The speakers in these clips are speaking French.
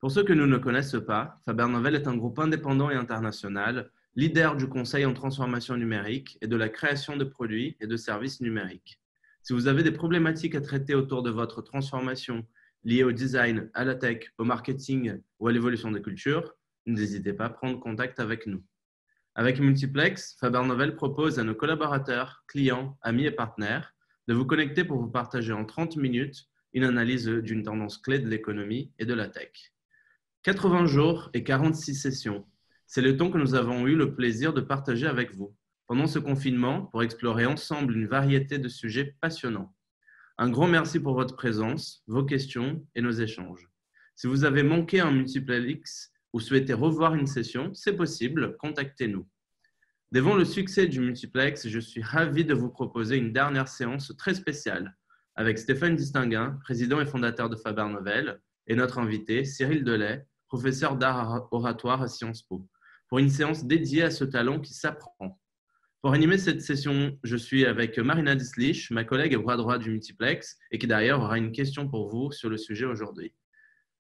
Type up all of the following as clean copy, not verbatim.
Pour ceux que nous ne connaissent pas, Faber Novel est un groupe indépendant et international, leader du conseil en transformation numérique et de la création de produits et de services numériques. Si vous avez des problématiques à traiter autour de votre transformation liées au design, à la tech, au marketing ou à l'évolution des cultures, n'hésitez pas à prendre contact avec nous. Avec Multiplex, Faber Novel propose à nos collaborateurs, clients, amis et partenaires de vous connecter pour vous partager en 30 minutes une analyse d'une tendance clé de l'économie et de la tech. 80 jours et 46 sessions, c'est le temps que nous avons eu le plaisir de partager avec vous pendant ce confinement pour explorer ensemble une variété de sujets passionnants. Un grand merci pour votre présence, vos questions et nos échanges. Si vous avez manqué un Multiplex ou souhaitez revoir une session, c'est possible, contactez-nous. Devant le succès du Multiplex, je suis ravi de vous proposer une dernière séance très spéciale avec Stéphane Distinguin, président et fondateur de Faber Novel, et notre invité, Cyril Delay, professeur d'art oratoire à Sciences Po, pour une séance dédiée à ce talent qui s'apprend. Pour animer cette session, je suis avec Marina Dislich, ma collègue et bras droit du Multiplex, et qui d'ailleurs aura une question pour vous sur le sujet aujourd'hui.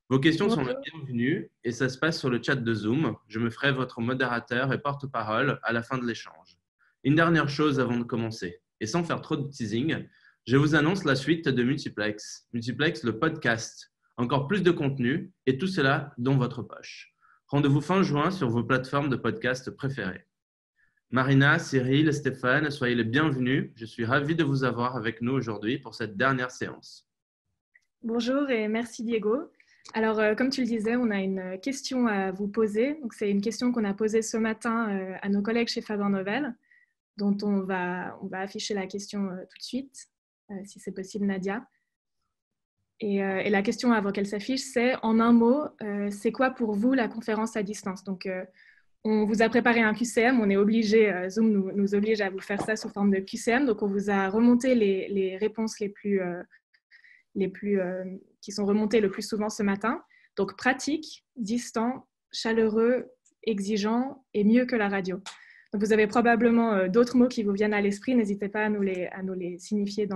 Vos questions sont les bienvenues et ça se passe sur le chat de Zoom. Je me ferai votre modérateur et porte-parole à la fin de l'échange. Une dernière chose avant de commencer, et sans faire trop de teasing, je vous annonce la suite de Multiplex. Multiplex, le podcast. Encore plus de contenu et tout cela dans votre poche. Rendez-vous fin juin sur vos plateformes de podcast préférées. Marina, Cyril, Stéphane, soyez les bienvenus. Je suis ravi de vous avoir avec nous aujourd'hui pour cette dernière séance. Bonjour et merci Diego. Alors, comme tu le disais, on a une question à vous poser. Donc, c'est une question qu'on a posée ce matin à nos collègues chez Faber Novel, dont on va afficher la question tout de suite, si c'est possible, Nadia. Et la question avant qu'elle s'affiche, c'est en un mot, c'est quoi pour vous la conférence à distance? Donc, on vous a préparé un QCM, on est obligé, Zoom nous oblige à vous faire ça sous forme de QCM. Donc, on vous a remonté les réponses qui sont remontées le plus souvent ce matin. Donc, pratique, distant, chaleureux, exigeant et mieux que la radio. Donc, vous avez probablement d'autres mots qui vous viennent à l'esprit. N'hésitez pas à nous les signifier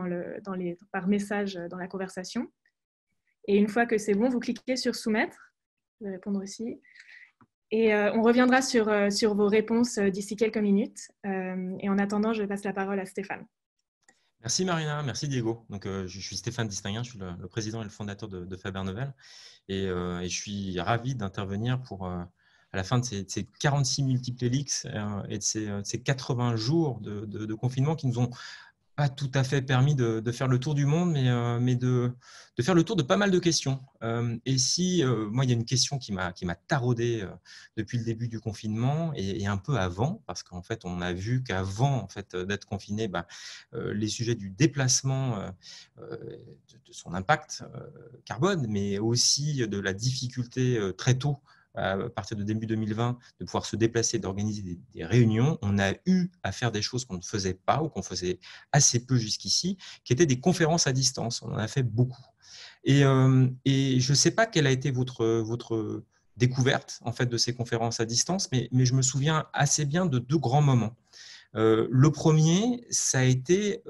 par message dans la conversation. Et une fois que c'est bon, vous cliquez sur soumettre. Je vais répondre aussi. Et on reviendra sur vos réponses d'ici quelques minutes. Et en attendant, je passe la parole à Stéphane. Merci Marina, merci Diego. Donc, je suis Stéphane Distinguin, je suis le président et le fondateur de Faber Novel et je suis ravi d'intervenir pour, à la fin de ces 46 multiplélix et de ces 80 jours de confinement qui nous ont pas tout à fait permis de faire le tour du monde, mais de faire le tour de pas mal de questions. Et si, moi, il y a une question qui m'a taraudé depuis le début du confinement et un peu avant, parce qu'en fait, on a vu qu'avant d'être confiné, les sujets du déplacement, de son impact carbone, mais aussi de la difficulté très tôt à partir de début 2020, de pouvoir se déplacer, d'organiser des réunions, on a eu à faire des choses qu'on ne faisait pas ou qu'on faisait assez peu jusqu'ici, qui étaient des conférences à distance. On en a fait beaucoup. Et je ne sais pas quelle a été votre découverte en fait, de ces conférences à distance, mais je me souviens assez bien de deux grands moments. Le premier, ça a été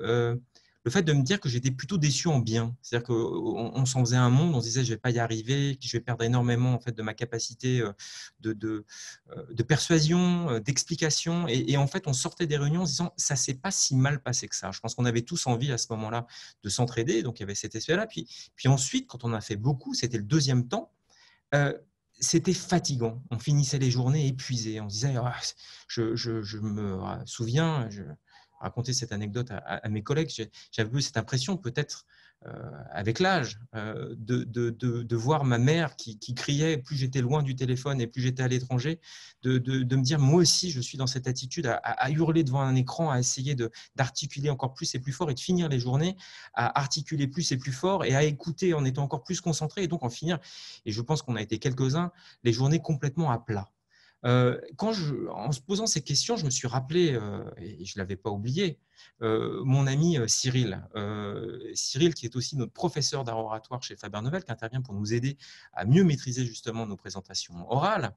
le fait de me dire que j'étais plutôt déçu en bien. C'est-à-dire qu'on s'en faisait un monde, on se disait je ne vais pas y arriver, que je vais perdre énormément en fait, de ma capacité de persuasion, d'explication. Et en fait, on sortait des réunions en se disant ça ne s'est pas si mal passé que ça. Je pense qu'on avait tous envie à ce moment-là de s'entraider. Donc, il y avait cet aspect-là. Puis ensuite, quand on a fait beaucoup, c'était le deuxième temps. C'était fatigant. On finissait les journées épuisés. On se disait, je me souviens, je racontais cette anecdote à mes collègues, j'avais eu cette impression, peut-être avec l'âge, de voir ma mère qui criait plus j'étais loin du téléphone et plus j'étais à l'étranger, de me dire, moi aussi, je suis dans cette attitude à hurler devant un écran, à essayer d'articuler encore plus et plus fort et de finir les journées, à articuler plus et plus fort et à écouter en étant encore plus concentré et donc en finir, et je pense qu'on a été quelques-uns, les journées complètement à plat. En se posant ces questions, je me suis rappelé, et je ne l'avais pas oublié, mon ami Cyril. Cyril, qui est aussi notre professeur d'art oratoire chez Faber Novel, qui intervient pour nous aider à mieux maîtriser justement nos présentations orales,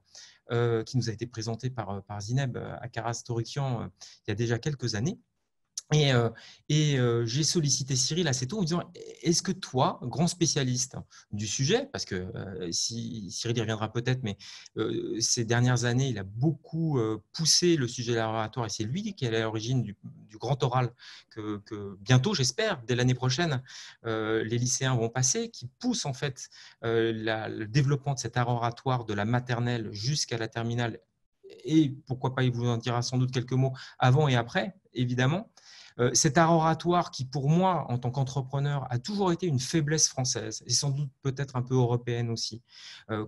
qui nous a été présenté par Zineb Akaras-Torikian il y a déjà quelques années. J'ai sollicité Cyril assez tôt en me disant, est-ce que toi, grand spécialiste du sujet, parce que si Cyril y reviendra peut-être, mais ces dernières années, il a beaucoup poussé le sujet de l'oratoire et c'est lui qui est à l'origine du grand oral que bientôt, j'espère, dès l'année prochaine, les lycéens vont passer, qui pousse en fait le développement de cet art oratoire de la maternelle jusqu'à la terminale. Et pourquoi pas, il vous en dira sans doute quelques mots avant et après, évidemment. Cet art oratoire qui, pour moi, en tant qu'entrepreneur, a toujours été une faiblesse française et sans doute peut-être un peu européenne aussi.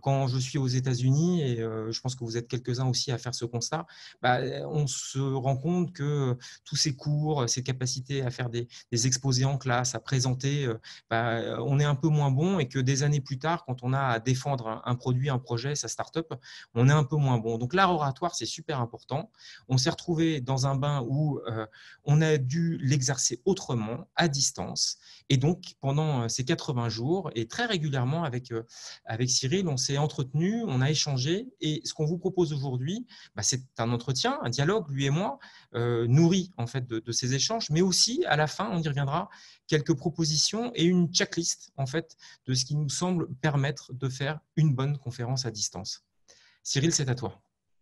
Quand je suis aux États-Unis, et je pense que vous êtes quelques-uns aussi à faire ce constat, on se rend compte que tous ces cours, ces capacités à faire des exposés en classe, à présenter, on est un peu moins bon et que des années plus tard, quand on a à défendre un produit, un projet, sa start-up, on est un peu moins bon. Donc l'art oratoire, c'est super important. On s'est retrouvé dans un bain où on a dû l'exercer autrement, à distance. Et donc, pendant ces 80 jours, et très régulièrement avec Cyril, on s'est entretenu, on a échangé. Et ce qu'on vous propose aujourd'hui, c'est un entretien, un dialogue, lui et moi, nourri en fait de ces échanges, mais aussi, à la fin, on y reviendra, quelques propositions et une checklist en fait de ce qui nous semble permettre de faire une bonne conférence à distance. Cyril, c'est à toi.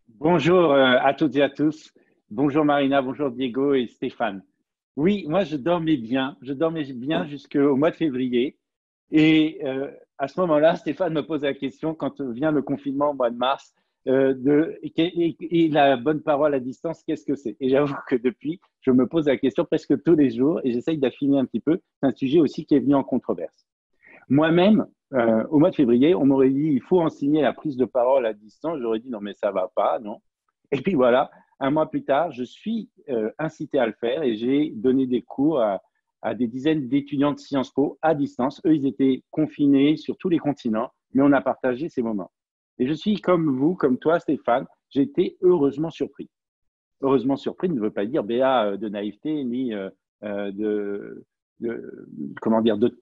Bonjour à toutes et à tous. Bonjour Marina, bonjour Diego et Stéphane. Oui, moi je dormais bien jusqu'au mois de février. Et à ce moment-là, Stéphane me pose la question quand vient le confinement au mois de mars et la bonne parole à distance, qu'est-ce que c'est? Et j'avoue que depuis, je me pose la question presque tous les jours et j'essaye d'affiner un petit peu. C'est un sujet aussi qui est venu en controverse. Moi-même, au mois de février, on m'aurait dit il faut enseigner la prise de parole à distance. J'aurais dit non, mais ça va pas, non. Et puis voilà, un mois plus tard, je suis incité à le faire et j'ai donné des cours à des dizaines d'étudiants de Sciences Po à distance. Eux, ils étaient confinés sur tous les continents, mais on a partagé ces moments. Et je suis comme vous, comme toi, Stéphane, j'ai été heureusement surpris. Heureusement surpris ne veut pas dire béat de naïveté ni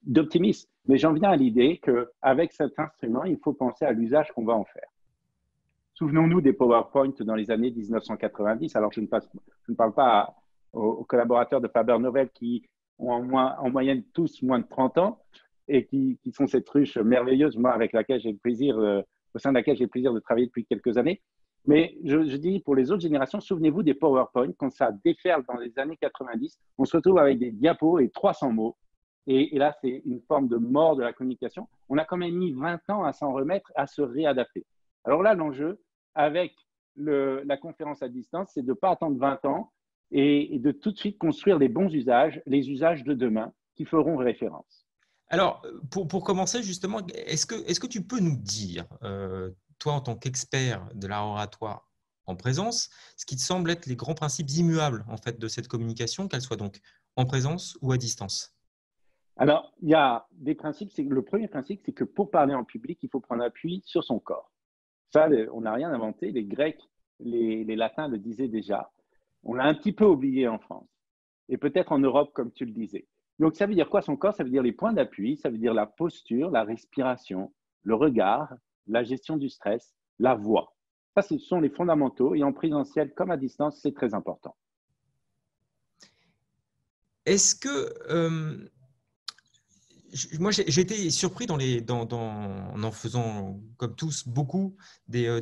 d'optimisme. Mais j'en viens à l'idée qu'avec cet instrument, il faut penser à l'usage qu'on va en faire. Souvenons-nous des PowerPoint dans les années 1990. Alors, je ne parle pas aux collaborateurs de Faber-Novel qui ont en moyenne tous moins de 30 ans et qui sont cette ruche merveilleuse, moi, avec laquelle j'ai le plaisir, au sein de laquelle j'ai le plaisir de travailler depuis quelques années. Mais je dis pour les autres générations, souvenez-vous des PowerPoint, quand ça déferle dans les années 90, on se retrouve avec des diapos et 300 mots. Et là, c'est une forme de mort de la communication. On a quand même mis 20 ans à s'en remettre, à se réadapter. Alors là, l'enjeu, avec la conférence à distance, c'est de ne pas attendre 20 ans et de tout de suite construire les bons usages, les usages de demain qui feront référence. Alors, pour commencer, justement, est-ce que tu peux nous dire, toi, en tant qu'expert de l'art oratoire en présence, ce qui te semble être les grands principes immuables en fait, de cette communication, qu'elle soit donc en présence ou à distance? Alors, il y a des principes. Le premier principe, c'est que pour parler en public, il faut prendre appui sur son corps. Ça, on n'a rien inventé. Les Grecs, les Latins le disaient déjà. On l'a un petit peu oublié en France et peut-être en Europe, comme tu le disais. Donc, ça veut dire quoi son corps? Ça veut dire les points d'appui, ça veut dire la posture, la respiration, le regard, la gestion du stress, la voix. Ça, ce sont les fondamentaux et en présentiel comme à distance, c'est très important. Est-ce que… moi, j'ai été surpris en faisant, comme tous, beaucoup des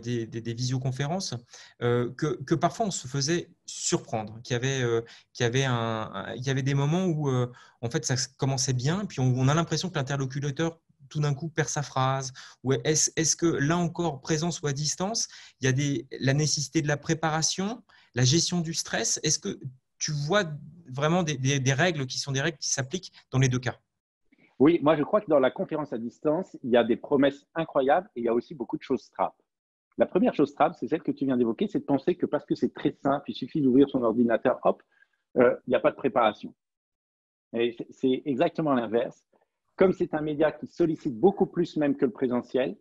visioconférences, que parfois on se faisait surprendre, qu'il y avait des moments où en fait, ça commençait bien, puis on a l'impression que l'interlocuteur tout d'un coup perd sa phrase. Ou est-ce que là encore, présence ou à distance, il y a la nécessité de la préparation, la gestion du stress? Est-ce que tu vois vraiment des règles qui sont des règles qui s'appliquent dans les deux cas? Oui, moi je crois que dans la conférence à distance, il y a des promesses incroyables et il y a aussi beaucoup de choses trappes. La première chose trappe, c'est celle que tu viens d'évoquer, c'est de penser que parce que c'est très simple, il suffit d'ouvrir son ordinateur, hop, il n'y a pas de préparation. Et c'est exactement l'inverse. Comme c'est un média qui sollicite beaucoup plus même que le présentiel,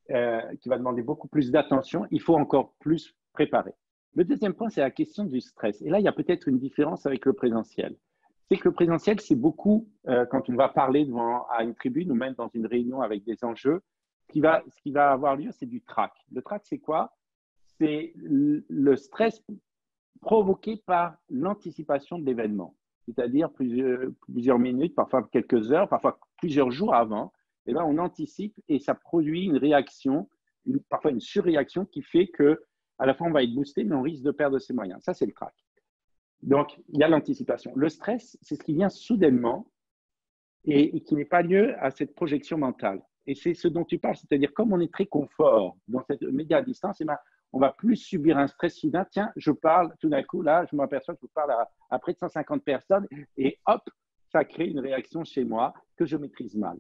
qui va demander beaucoup plus d'attention, il faut encore plus préparer. Le deuxième point, c'est la question du stress. Et là, il y a peut-être une différence avec le présentiel. C'est que le présentiel, c'est beaucoup, quand on va parler à une tribune ou même dans une réunion avec des enjeux, ce qui va avoir lieu, c'est du trac. Le trac, c'est quoi? C'est le stress provoquée par l'anticipation de l'événement, c'est-à-dire plusieurs minutes, parfois quelques heures, parfois plusieurs jours avant. Et là, on anticipe et ça produit une réaction, parfois une surréaction qui fait que à la fois on va être boosté, mais on risque de perdre ses moyens. Ça, c'est le crack. Donc, il y a l'anticipation. Le stress, c'est ce qui vient soudainement et qui n'est pas lieu à cette projection mentale. Et c'est ce dont tu parles, c'est-à-dire comme on est très confort dans cette média à distance, on va plus subir un stress soudain. Tiens, je parle, tout d'un coup, là, je m'aperçois que je parle à près de 150 personnes et hop, ça crée une réaction chez moi que je maîtrise mal.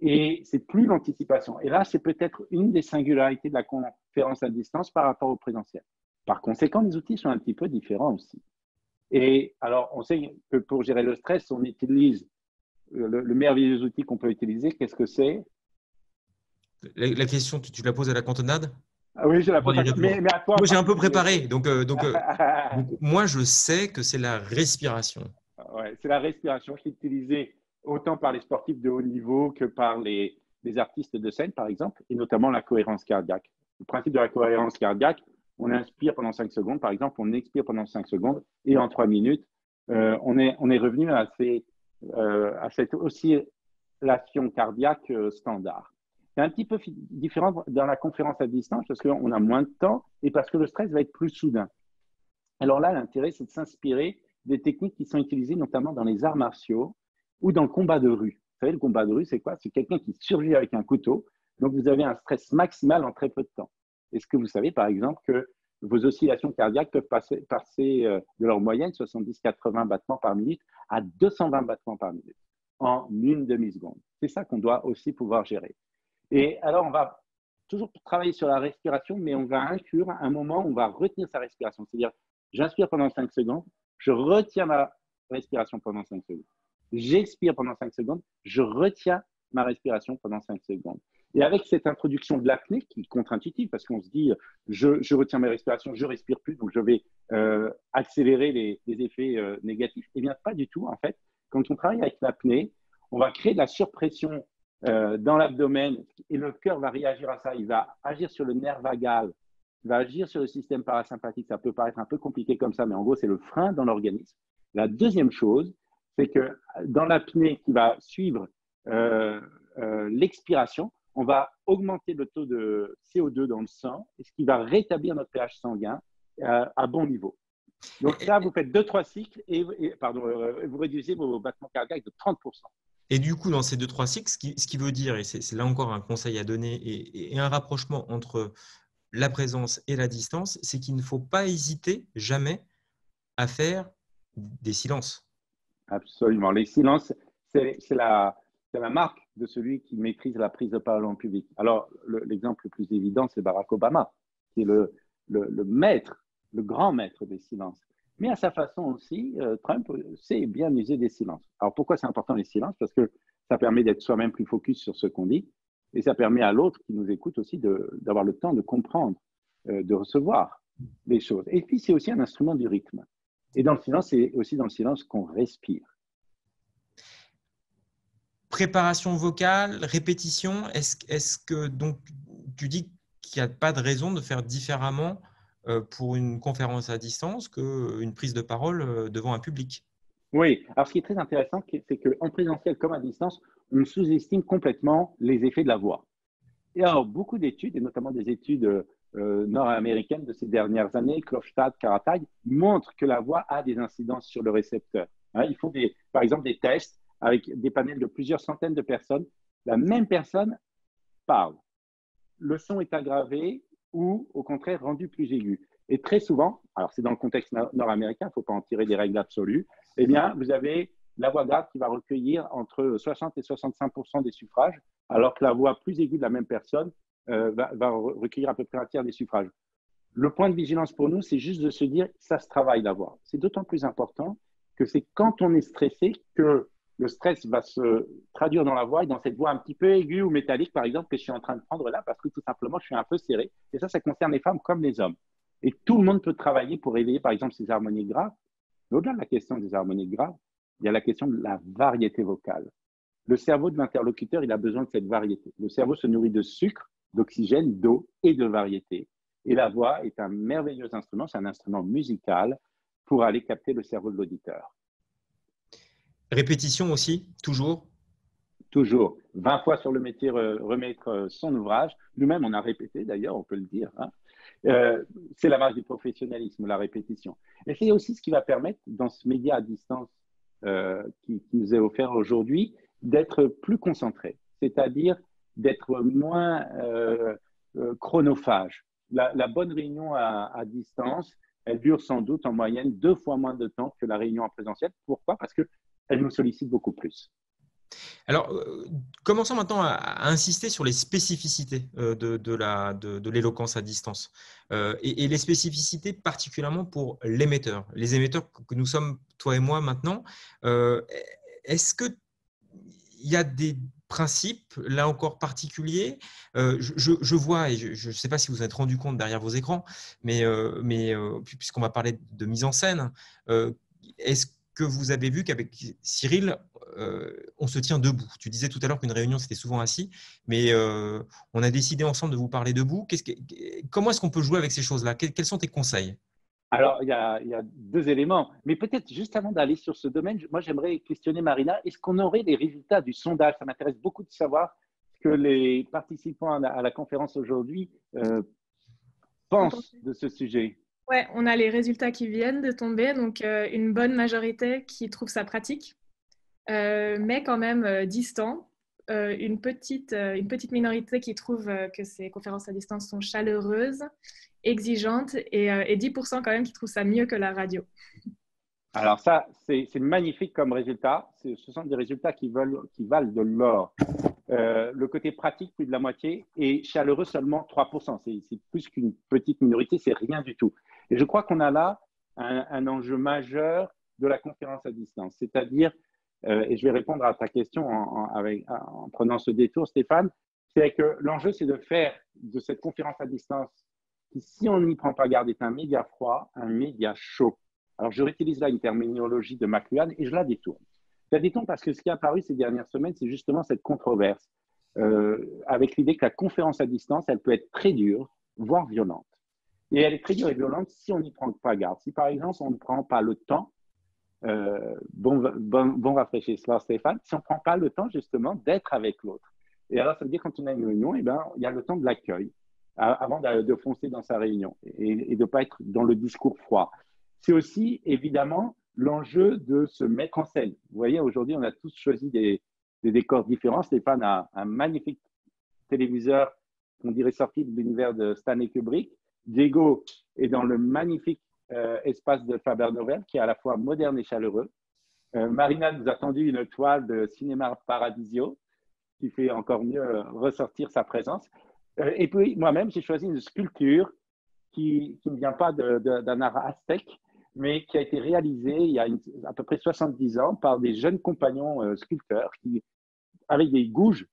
Et c'est plus l'anticipation. Et là, c'est peut-être une des singularités de la conférence à distance par rapport au présentiel. Par conséquent, les outils sont un petit peu différents aussi. Et alors, on sait que pour gérer le stress, on utilise le merveilleux outil qu'on peut utiliser. Qu'est-ce que c'est? La question, tu la poses à la cantonade? Ah oui, je la pose mais à toi. Moi, j'ai un peu préparé. Donc, moi, je sais que c'est la respiration. Ouais, c'est la respiration qui est utilisée autant par les sportifs de haut niveau que par les artistes de scène, par exemple, et notamment la cohérence cardiaque. Le principe de la cohérence cardiaque, on inspire pendant 5 secondes, par exemple, on expire pendant 5 secondes, et en 3 minutes, on est revenu à cette oscillation cardiaque standard. C'est un petit peu différent dans la conférence à distance parce qu'on a moins de temps et parce que le stress va être plus soudain. Alors là, l'intérêt, c'est de s'inspirer des techniques qui sont utilisées notamment dans les arts martiaux ou dans le combat de rue. Vous savez, le combat de rue, c'est quoi? C'est quelqu'un qui surgit avec un couteau. Donc, vous avez un stress maximal en très peu de temps. Est-ce que vous savez, par exemple, que vos oscillations cardiaques peuvent passer de leur moyenne, 70-80 battements par minute, à 220 battements par minute en une demi-seconde? C'est ça qu'on doit aussi pouvoir gérer. Et alors, on va toujours travailler sur la respiration, mais on va inclure un moment où on va retenir sa respiration. C'est-à-dire, j'inspire pendant 5 secondes, je retiens ma respiration pendant 5 secondes. J'expire pendant 5 secondes, je retiens ma respiration pendant 5 secondes. Et avec cette introduction de l'apnée, qui est contre-intuitive, parce qu'on se dit, je retiens mes respirations, je ne respire plus, donc je vais accélérer les effets négatifs. Eh bien, pas du tout, en fait. Quand on travaille avec l'apnée, on va créer de la surpression dans l'abdomen et le cœur va réagir à ça. Il va agir sur le nerf vagal, il va agir sur le système parasympathique. Ça peut paraître un peu compliqué comme ça, mais en gros, c'est le frein dans l'organisme. La deuxième chose, c'est que dans l'apnée qui va suivre l'expiration, on va augmenter le taux de CO2 dans le sang, ce qui va rétablir notre pH sanguin à bon niveau. Donc là, vous faites 2-3 cycles et vous réduisez vos battements cardiaques de 30%. Et du coup, dans ces 2-3 cycles, ce qui veut dire, et c'est là encore un conseil à donner et un rapprochement entre la présence et la distance, c'est qu'il ne faut pas hésiter jamais à faire des silences. Absolument. Les silences, c'est la marque de celui qui maîtrise la prise de parole en public. Alors, l'exemple le plus évident, c'est Barack Obama, qui est le maître, le grand maître des silences. Mais à sa façon aussi, Trump sait bien user des silences. Alors, pourquoi c'est important les silences? Parce que ça permet d'être soi-même plus focus sur ce qu'on dit et ça permet à l'autre qui nous écoute aussi d'avoir le temps de comprendre, de recevoir les choses. Et puis, c'est aussi un instrument du rythme. Et dans le silence, c'est aussi dans le silence qu'on respire. Préparation vocale, répétition, est-ce que donc tu dis qu'il n'y a pas de raison de faire différemment pour une conférence à distance qu'une prise de parole devant un public? Oui, alors ce qui est très intéressant, c'est qu'en présentiel comme à distance, on sous-estime complètement les effets de la voix. Et alors, beaucoup d'études, et notamment des études nord-américaines de ces dernières années, Klofstad, Karatag, montrent que la voix a des incidences sur le récepteur. Ils font par exemple des tests avec des panels de plusieurs centaines de personnes. La même personne parle. Le son est aggravé ou au contraire rendu plus aigu. Et très souvent, alors c'est dans le contexte nord-américain, il ne faut pas en tirer des règles absolues, eh bien, vous avez la voix grave qui va recueillir entre 60 et 65% des suffrages, alors que la voix plus aiguë de la même personne va recueillir à peu près un tiers des suffrages. Le point de vigilance pour nous, c'est juste de se dire, ça se travaille la voix. C'est d'autant plus important que c'est quand on est stressé que le stress va se traduire dans la voix et dans cette voix un petit peu aiguë ou métallique, par exemple, que je suis en train de prendre là, parce que tout simplement, je suis un peu serré. Et ça concerne les femmes comme les hommes. Et tout le monde peut travailler pour éveiller, par exemple, ces harmoniques graves. Mais au-delà de la question des harmoniques graves, il y a la question de la variété vocale. Le cerveau de l'interlocuteur, il a besoin de cette variété. Le cerveau se nourrit de sucre, d'oxygène, d'eau et de variété. Et la voix est un merveilleux instrument, c'est un instrument musical pour aller capter le cerveau de l'auditeur. Répétition aussi, toujours? Toujours, 20 fois sur le métier, remettre son ouvrage. Nous-mêmes, on a répété d'ailleurs, on peut le dire. Hein. C'est la base du professionnalisme, la répétition. Et c'est aussi ce qui va permettre, dans ce média à distance qui nous est offert aujourd'hui, d'être plus concentré, c'est-à-dire d'être moins chronophage. La bonne réunion à distance, elle dure sans doute en moyenne 2 fois moins de temps que la réunion en présentiel. Pourquoi? Parce qu'elle nous sollicite beaucoup plus. Alors, commençons maintenant à insister sur les spécificités de l'éloquence à distance et les spécificités particulièrement pour l'émetteur. Les émetteurs que nous sommes, toi et moi, maintenant, est-ce qu'il y a des principes, là encore particuliers? Je vois, et je ne sais pas si vous vous êtes rendu compte derrière vos écrans, mais puisqu'on va parler de mise en scène, est-ce que vous avez vu qu'avec Cyril, on se tient debout? Tu disais tout à l'heure qu'une réunion, c'était souvent assis, mais on a décidé ensemble de vous parler debout. Comment est-ce qu'on peut jouer avec ces choses-là? Quels sont tes conseils? Alors, il y a 2 éléments, mais peut-être juste avant d'aller sur ce domaine, moi j'aimerais questionner Marina, est-ce qu'on aurait les résultats du sondage? Ça m'intéresse beaucoup de savoir ce que les participants à la conférence aujourd'hui pensent de ce sujet. Ouais, on a les résultats qui viennent de tomber, donc une bonne majorité qui trouve ça pratique, mais quand même distant. Une petite minorité qui trouve que ces conférences à distance sont chaleureuses, exigeantes, et 10% quand même qui trouvent ça mieux que la radio. Alors ça, c'est magnifique comme résultat. Ce sont des résultats qui valent de l'or. Le côté pratique, plus de la moitié, et chaleureux, seulement 3%. C'est plus qu'une petite minorité, c'est rien du tout. Et je crois qu'on a là un enjeu majeur de la conférence à distance. C'est-à-dire, et je vais répondre à ta question en prenant ce détour, Stéphane, c'est que l'enjeu, c'est de faire de cette conférence à distance, qui, si on n'y prend pas garde, est un média froid, un média chaud. Alors, je réutilise là une terminologie de McLuhan et je la détourne. Je la détourne parce que ce qui est apparu ces dernières semaines, c'est justement cette controverse avec l'idée que la conférence à distance, elle peut être très dure, voire violente. Et elle est très dure et violente si on n'y prend pas garde. Si, par exemple, on ne prend pas le temps, bon rafraîchissement, Stéphane, si on ne prend pas le temps, justement, d'être avec l'autre. Et alors, ça veut dire quand on a une réunion, eh ben, il y a le temps de l'accueil avant de foncer dans sa réunion et de ne pas être dans le discours froid. C'est aussi, évidemment, l'enjeu de se mettre en scène. Vous voyez, aujourd'hui, on a tous choisi des décors différents. Stéphane a un magnifique téléviseur qu'on dirait sorti de l'univers de Stanley Kubrick. Diego est dans le magnifique espace de Faber-Novel, qui est à la fois moderne et chaleureux. Marina nous a tendu une toile de Cinéma Paradisio, qui fait encore mieux ressortir sa présence. Et puis, moi-même, j'ai choisi une sculpture qui ne vient pas d'un art aztèque, mais qui a été réalisée il y a à peu près 70 ans par des jeunes compagnons sculpteurs qui, avec des gouges,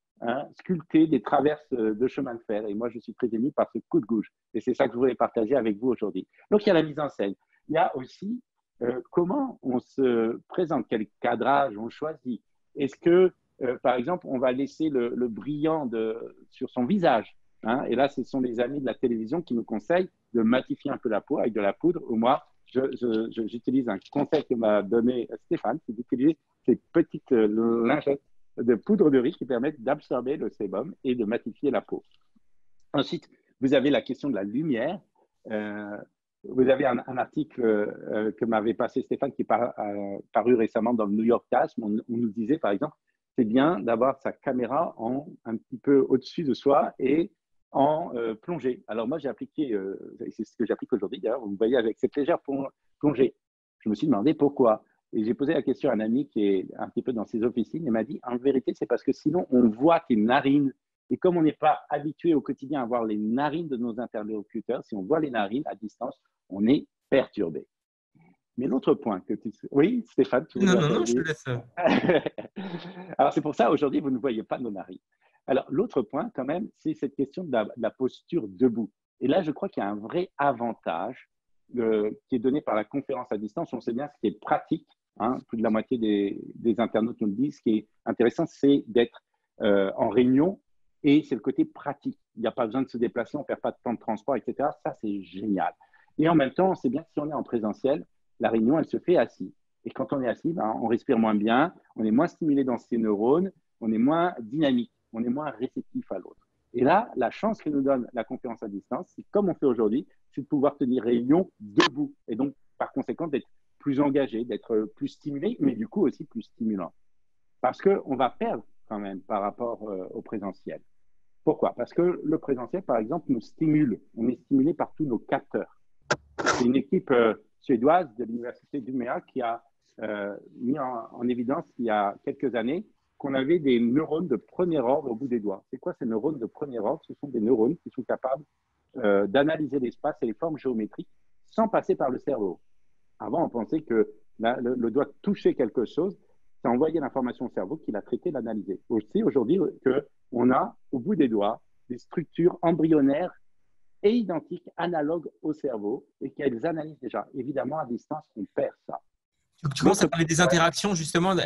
sculptaient des traverses de chemin de fer. Et moi, je suis très ému par ce coup de gouge. Et c'est ça que je voulais partager avec vous aujourd'hui. Donc, il y a la mise en scène. Il y a aussi comment on se présente, quel cadrage on choisit. Est-ce que, par exemple, on va laisser le brillant sur son visage, et là, ce sont les amis de la télévision qui nous conseillent de matifier un peu la peau avec de la poudre. Ou moi, j'utilise un conseil que m'a donné Stéphane, c'est d'utiliser ces petites lingettes de poudre de riz qui permettent d'absorber le sébum et de matifier la peau. Ensuite, vous avez la question de la lumière. Vous avez un article que m'avait passé Stéphane qui est paru récemment dans le New York Times. On nous disait, par exemple, c'est bien d'avoir sa caméra un petit peu au-dessus de soi et en plongée. Alors moi, j'ai appliqué, c'est ce que j'applique aujourd'hui d'ailleurs, vous me voyez avec cette légère plongée. Je me suis demandé pourquoi. Et j'ai posé la question à un ami qui est un petit peu dans ses officines et m'a dit, en vérité, c'est parce que sinon, on voit tes narines. Et comme on n'est pas habitué au quotidien à voir les narines de nos interlocuteurs, si on voit les narines à distance, on est perturbé. Mais l'autre point que tu... Oui, Stéphane, tu voulais... Non, je te laisse. Alors, c'est pour ça, aujourd'hui, vous ne voyez pas nos narines. Alors, l'autre point, quand même, c'est cette question de la posture debout. Et là, je crois qu'il y a un vrai avantage qui est donné par la conférence à distance. On sait bien ce qui est pratique. Plus de la moitié des internautes nous le disent. Ce qui est intéressant, c'est d'être en réunion et c'est le côté pratique. il n'y a pas besoin de se déplacer, on ne perd pas de temps de transport, etc. Ça, c'est génial. Et en même temps, on sait bien que si on est en présentiel, la réunion, elle se fait assis. Et quand on est assis, ben, on respire moins bien, on est moins stimulé dans ses neurones, on est moins dynamique, on est moins réceptif à l'autre. Et là, la chance que nous donne la conférence à distance, c'est comme on fait aujourd'hui, c'est de pouvoir tenir réunion debout. Et donc, par conséquent, d'être plus engagé, d'être plus stimulé, mais du coup aussi plus stimulant. Parce qu'on va perdre quand même par rapport au présentiel. Pourquoi? Parce que le présentiel, par exemple, nous stimule. On est stimulé par tous nos capteurs. C'est une équipe suédoise de l'université d'Umeå qui a mis en évidence il y a quelques années qu'on avait des neurones de premier ordre au bout des doigts. C'est quoi ces neurones de premier ordre? Ce sont des neurones qui sont capables d'analyser l'espace et les formes géométriques sans passer par le cerveau. Avant, on pensait que le doigt touchait quelque chose, ça envoyait l'information au cerveau qui l'a traité, l'analysé. Aussi, aujourd'hui, qu'on a au bout des doigts des structures embryonnaires et identiques, analogues au cerveau, et qu'elles analysent déjà. Évidemment, à distance, on perd ça. Tu commences à parler des interactions, justement.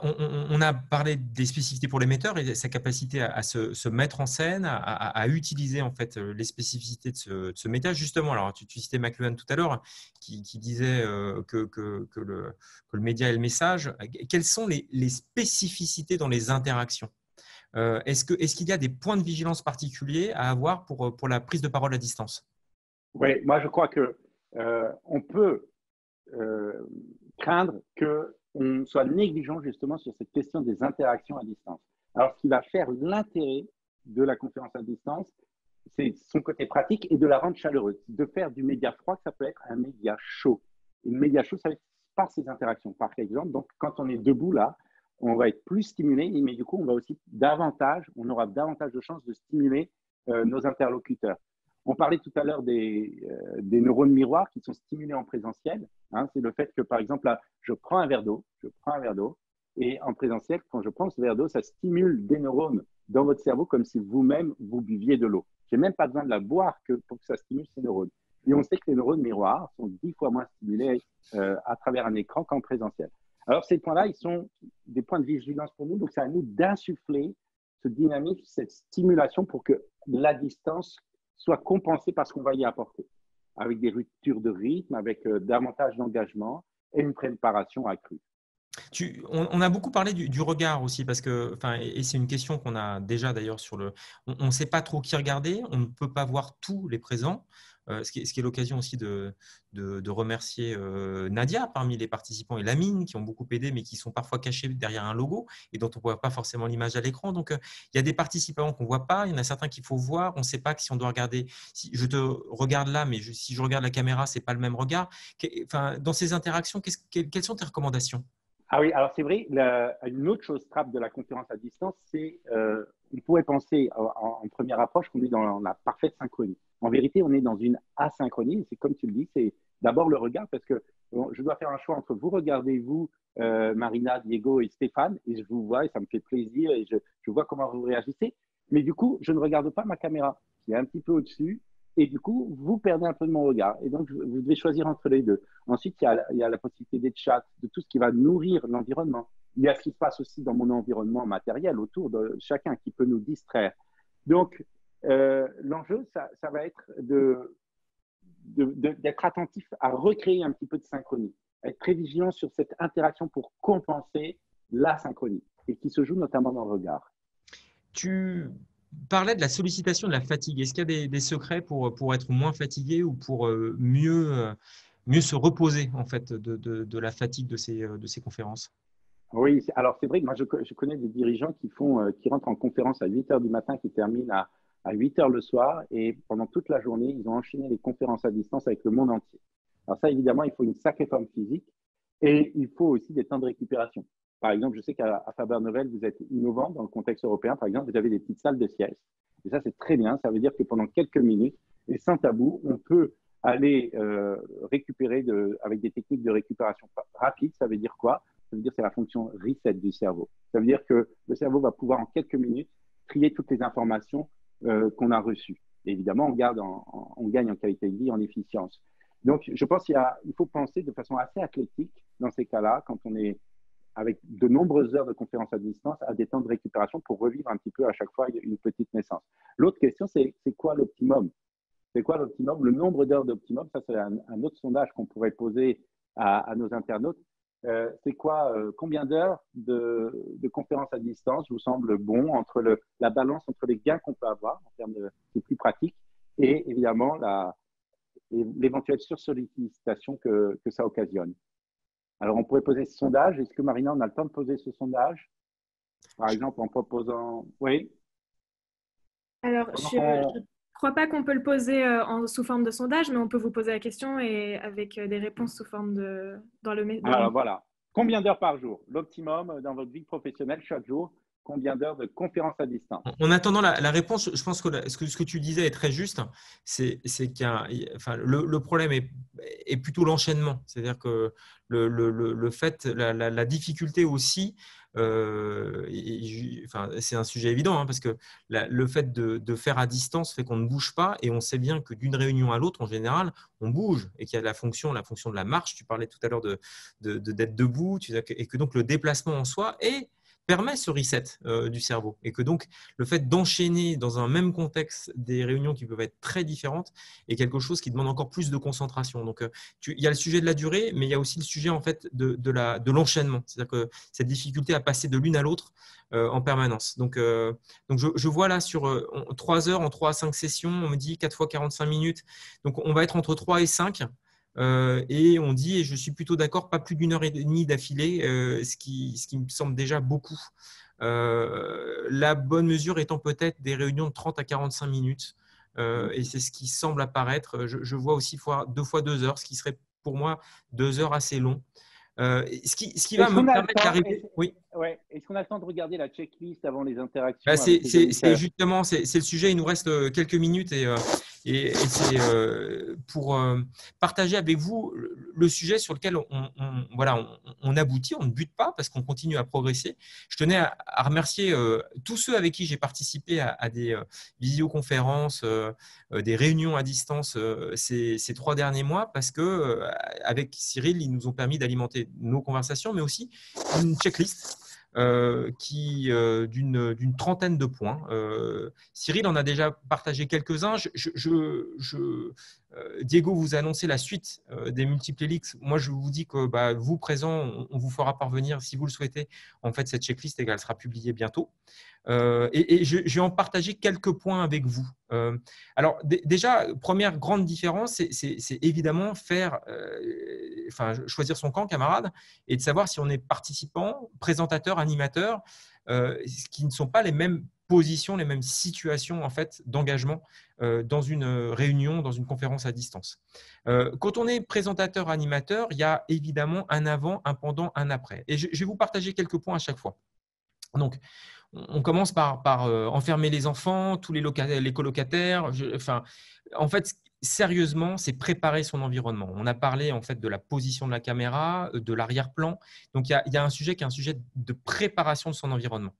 On a parlé des spécificités pour l'émetteur et sa capacité à se mettre en scène, à utiliser en fait les spécificités de ce média. Justement, alors tu citais McLuhan tout à l'heure, qui disait que le média est le message. Quelles sont les spécificités dans les interactions? Est-ce qu'il y a des points de vigilance particuliers à avoir pour la prise de parole à distance? Oui, moi je crois que on peut craindre qu'on soit négligent justement sur cette question des interactions à distance. Alors, ce qui va faire l'intérêt de la conférence à distance, c'est son côté pratique et de la rendre chaleureuse, de faire du média froid, que ça peut être un média chaud. Et le média chaud, ça va être par ces interactions. Par exemple, donc, quand on est debout là, on va être plus stimulé, mais du coup, on aura davantage de chances de stimuler nos interlocuteurs. On parlait tout à l'heure des neurones miroirs qui sont stimulés en présentiel. Hein, c'est le fait que, par exemple, là, je prends un verre d'eau, et en présentiel, quand je prends ce verre d'eau, ça stimule des neurones dans votre cerveau comme si vous-même, vous buviez de l'eau. Je n'ai même pas besoin de la boire pour que ça stimule ces neurones. Et on sait que les neurones miroirs sont 10 fois moins stimulés à travers un écran qu'en présentiel. Alors, ces points-là, ils sont des points de vigilance pour nous. Donc, c'est à nous d'insuffler ce dynamisme, cette stimulation pour que la distance soit compensée par ce qu'on va y apporter, avec des ruptures de rythme, avec davantage d'engagement et une préparation accrue. On a beaucoup parlé du regard aussi, parce que, et c'est une question qu'on a déjà d'ailleurs on ne sait pas trop qui regarder, on ne peut pas voir tous les présents, ce qui est l'occasion aussi de remercier Nadia parmi les participants et Lamine qui ont beaucoup aidé, mais qui sont parfois cachés derrière un logo et dont on ne voit pas forcément l'image à l'écran. Donc, il y a des participants qu'on ne voit pas, il y en a certains qu'il faut voir, on ne sait pas si on doit regarder. Si je te regarde là, mais si je regarde la caméra, ce n'est pas le même regard. Dans ces interactions, quelles sont tes recommandations? Ah oui, alors c'est vrai, une autre chose trappe de la conférence à distance, c'est on pourrait penser en première approche qu'on est dans la parfaite synchronie. En vérité, on est dans une asynchronie. C'est comme tu le dis, c'est d'abord le regard, parce que je dois faire un choix entre vous regardez, vous, Marina, Diego et Stéphane, et je vous vois et ça me fait plaisir et je vois comment vous réagissez. Mais du coup, je ne regarde pas ma caméra qui est un petit peu au-dessus. Et du coup, vous perdez un peu de mon regard. Et donc, vous devez choisir entre les deux. Ensuite, il y a la possibilité des chats, de tout ce qui va nourrir l'environnement. Il y a ce qui se passe aussi dans mon environnement matériel autour de chacun qui peut nous distraire. Donc, l'enjeu, ça va être d'être attentif à recréer un petit peu de synchronie, être très vigilant sur cette interaction pour compenser la synchronie et qui se joue notamment dans le regard. Tu parlais de la sollicitation de la fatigue. Est-ce qu'il y a des secrets pour être moins fatigué ou pour mieux se reposer en fait de la fatigue de ces conférences? Oui, alors c'est vrai que moi je connais des dirigeants qui rentrent en conférence à 8 h du matin, qui terminent à 8 h le soir, et pendant toute la journée, ils ont enchaîné les conférences à distance avec le monde entier. Alors ça, évidemment, il faut une sacrée forme physique et il faut aussi des temps de récupération. Par exemple, je sais qu'à Faber-Novel, vous êtes innovant dans le contexte européen. Par exemple, vous avez des petites salles de sieste. Et ça, c'est très bien. Ça veut dire que pendant quelques minutes, et sans tabou, on peut aller récupérer avec des techniques de récupération rapide. Ça veut dire quoi? Ça veut dire que c'est la fonction reset du cerveau. Ça veut dire que le cerveau va pouvoir en quelques minutes trier toutes les informations qu'on a reçues. Et évidemment, on gagne en qualité de vie, en efficience. Donc, je pense qu'il faut penser de façon assez athlétique dans ces cas-là, quand on est avec de nombreuses heures de conférences à distance, à des temps de récupération pour revivre un petit peu à chaque fois une petite naissance. L'autre question, c'est quoi l'optimum? C'est quoi l'optimum? Le nombre d'heures d'optimum, ça c'est un autre sondage qu'on pourrait poser à nos internautes. C'est quoi, combien d'heures de conférences à distance vous semble bon entre la balance entre les gains qu'on peut avoir en termes c'est plus pratique et évidemment l'éventuelle sursollicitation que ça occasionne. Alors, on pourrait poser ce sondage. Est-ce que Marina, on a le temps de poser ce sondage? Par exemple, en proposant… Oui. Alors, je ne crois pas qu'on peut le poser sous forme de sondage, mais on peut vous poser la question et avec des réponses sous forme de… Alors, voilà. Combien d'heures par jour? L'optimum dans votre vie professionnelle chaque jour? Combien d'heures de conférences à distance? En attendant la réponse, je pense que ce que tu disais est très juste. C'est le problème est plutôt l'enchaînement. C'est-à-dire que le fait, la difficulté aussi, c'est un sujet évident parce que le fait de faire à distance fait qu'on ne bouge pas et on sait bien que d'une réunion à l'autre, en général, on bouge et qu'il y a la fonction de la marche. Tu parlais tout à l'heure d'être debout et que donc le déplacement en soi permet ce reset du cerveau et que donc le fait d'enchaîner dans un même contexte des réunions qui peuvent être très différentes est quelque chose qui demande encore plus de concentration. Donc, il y a le sujet de la durée, mais il y a aussi le sujet en fait de l'enchaînement, c'est-à-dire que cette difficulté à passer de l'une à l'autre en permanence. Donc je vois là sur 3 heures en 3 à 5 sessions, on me dit 4 fois 45 minutes, donc on va être entre 3 et 5. Et on dit, et je suis plutôt d'accord, pas plus d'1h30 d'affilée, ce qui me semble déjà beaucoup. La bonne mesure étant peut-être des réunions de 30 à 45 minutes. Et c'est ce qui semble apparaître. Je vois aussi 2 fois 2 heures, ce qui serait pour moi 2 heures assez long. Ce qui va me permettre d'arriver… Oui. Ouais. Est-ce qu'on a le temps de regarder la checklist avant les interactions? C'est le sujet. Il nous reste quelques minutes et c'est pour partager avec vous le sujet sur lequel on aboutit, on ne bute pas parce qu'on continue à progresser. Je tenais à remercier tous ceux avec qui j'ai participé à des visioconférences, des réunions à distance ces 3 derniers mois parce que avec Cyril, ils nous ont permis d'alimenter nos conversations, mais aussi une checklist d'une trentaine de points. Cyril en a déjà partagé quelques-uns. Diego vous a annoncé la suite des multiples helix. Moi, je vous dis que vous, présents, on vous fera parvenir, si vous le souhaitez, en fait, cette checklist et qu'elle sera publiée bientôt. Et je vais en partager quelques points avec vous. Alors, déjà, première grande différence, c'est évidemment choisir son camp, camarade, et de savoir si on est participant, présentateur, animateur, qui ne sont pas les mêmes positions, les mêmes situations en fait d'engagement dans une réunion, dans une conférence à distance. Quand on est présentateur, animateur, il y a évidemment un avant, un pendant, un après. Et je vais vous partager quelques points à chaque fois. Donc, on commence par enfermer les enfants, tous les colocataires. En fait, sérieusement, c'est préparer son environnement. On a parlé en fait de la position de la caméra, de l'arrière-plan. Donc, il y a un sujet qui est un sujet de préparation de son environnement.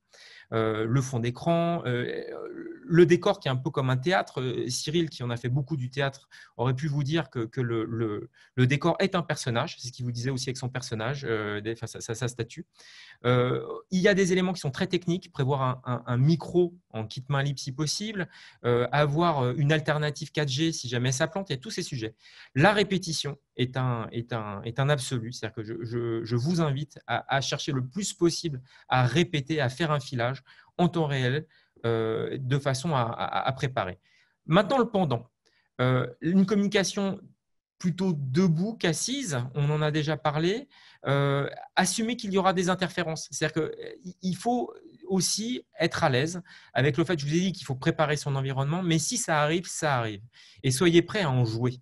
Le fond d'écran, le décor qui est un peu comme un théâtre. Cyril, qui en a fait beaucoup du théâtre, aurait pu vous dire que le décor est un personnage. C'est ce qu'il vous disait aussi avec son personnage, sa statue. Il y a des éléments qui sont très techniques, prévoir un micro en kit main libre si possible, avoir une alternative 4G si jamais ça plante, il y a tous ces sujets. La répétition est un absolu, c'est-à-dire que je vous invite à chercher le plus possible à répéter, à faire un filage en temps réel de façon à préparer. Maintenant, le pendant. Une communication plutôt debout qu'assise, on en a déjà parlé. Assumer qu'il y aura des interférences. C'est-à-dire qu'il faut aussi être à l'aise avec le fait, je vous ai dit qu'il faut préparer son environnement, mais si ça arrive, ça arrive. Et soyez prêts à en jouer.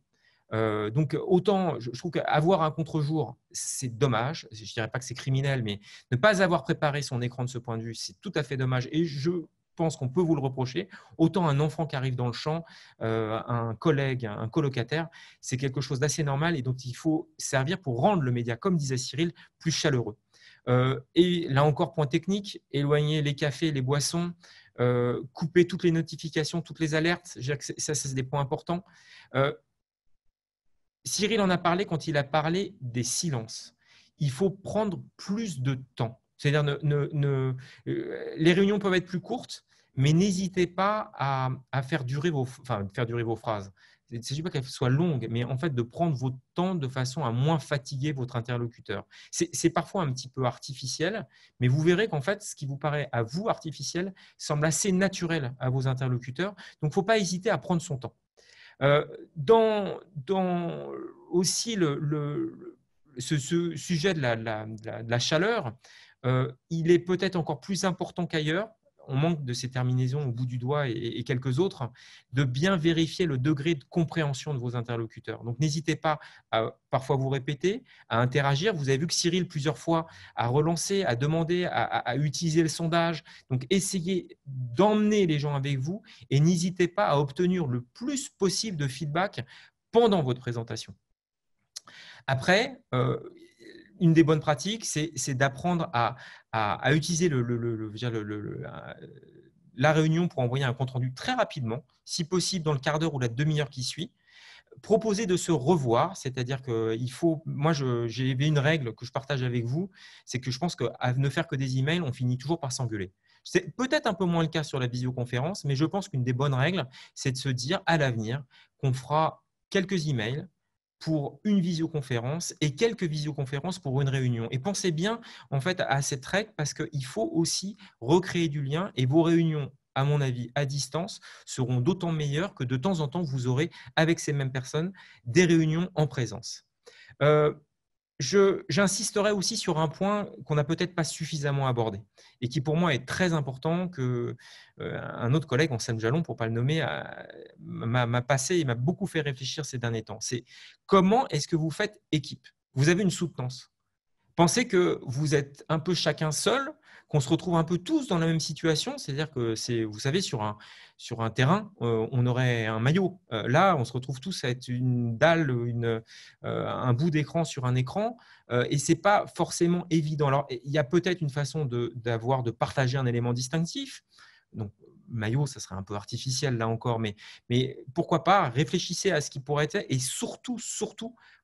Donc, autant, je trouve qu'avoir un contre-jour, c'est dommage. Je ne dirais pas que c'est criminel, mais ne pas avoir préparé son écran de ce point de vue, c'est tout à fait dommage. Et je pense qu'on peut vous le reprocher. Autant un enfant qui arrive dans le champ, un collègue, un colocataire, c'est quelque chose d'assez normal et dont il faut servir pour rendre le média, comme disait Cyril, plus chaleureux. Et là encore, point technique, éloigner les cafés, les boissons, couper toutes les notifications, toutes les alertes. Ça, c'est des points importants. Cyril en a parlé quand il a parlé des silences. il faut prendre plus de temps. C'est-à-dire, les réunions peuvent être plus courtes, mais n'hésitez pas à faire durer vos phrases. Il ne s'agit pas qu'elles soient longues, mais en fait de prendre votre temps de façon à moins fatiguer votre interlocuteur. C'est parfois un petit peu artificiel, mais vous verrez qu'en fait, ce qui vous paraît à vous artificiel semble assez naturel à vos interlocuteurs. Donc, il ne faut pas hésiter à prendre son temps. Dans aussi ce sujet de la chaleur, il est peut-être encore plus important qu'ailleurs. On manque de ces terminaisons au bout du doigt et quelques autres, de bien vérifier le degré de compréhension de vos interlocuteurs. Donc, n'hésitez pas à parfois vous répéter, à interagir. Vous avez vu que Cyril, plusieurs fois, a relancé, a demandé, à utiliser le sondage. Donc, essayez d'emmener les gens avec vous et n'hésitez pas à obtenir le plus possible de feedback pendant votre présentation. Après, une des bonnes pratiques, c'est d'apprendre à utiliser la réunion pour envoyer un compte-rendu très rapidement, si possible dans le quart d'heure ou la demi-heure qui suit. Proposer de se revoir, c'est-à-dire qu'il faut… Moi, j'ai une règle que je partage avec vous, c'est que je pense qu'à ne faire que des emails, on finit toujours par s'engueuler. C'est peut-être un peu moins le cas sur la visioconférence, mais je pense qu'une des bonnes règles, c'est de se dire à l'avenir qu'on fera quelques emails pour une visioconférence et quelques visioconférences pour une réunion. Et pensez bien en fait à cette règle parce qu'il faut aussi recréer du lien et vos réunions, à mon avis, à distance, seront d'autant meilleures que de temps en temps, vous aurez avec ces mêmes personnes des réunions en présence. J'insisterai aussi sur un point qu'on n'a peut-être pas suffisamment abordé et qui pour moi est très important que un autre collègue, Anselme Jalon, pour ne pas le nommer, m'a passé et m'a beaucoup fait réfléchir ces derniers temps. C'est comment est-ce que vous faites équipe? Vous avez une soutenance. Pensez que vous êtes un peu chacun seul, qu'on se retrouve un peu tous dans la même situation, c'est-à-dire que vous savez, sur un terrain, on aurait un maillot. Là, on se retrouve tous à être une dalle, un bout d'écran sur un écran, et ce n'est pas forcément évident. Alors, il y a peut-être une façon de partager un élément distinctif. Donc, maillot, ça serait un peu artificiel là encore, mais pourquoi pas, réfléchissez à ce qui pourrait être et surtout,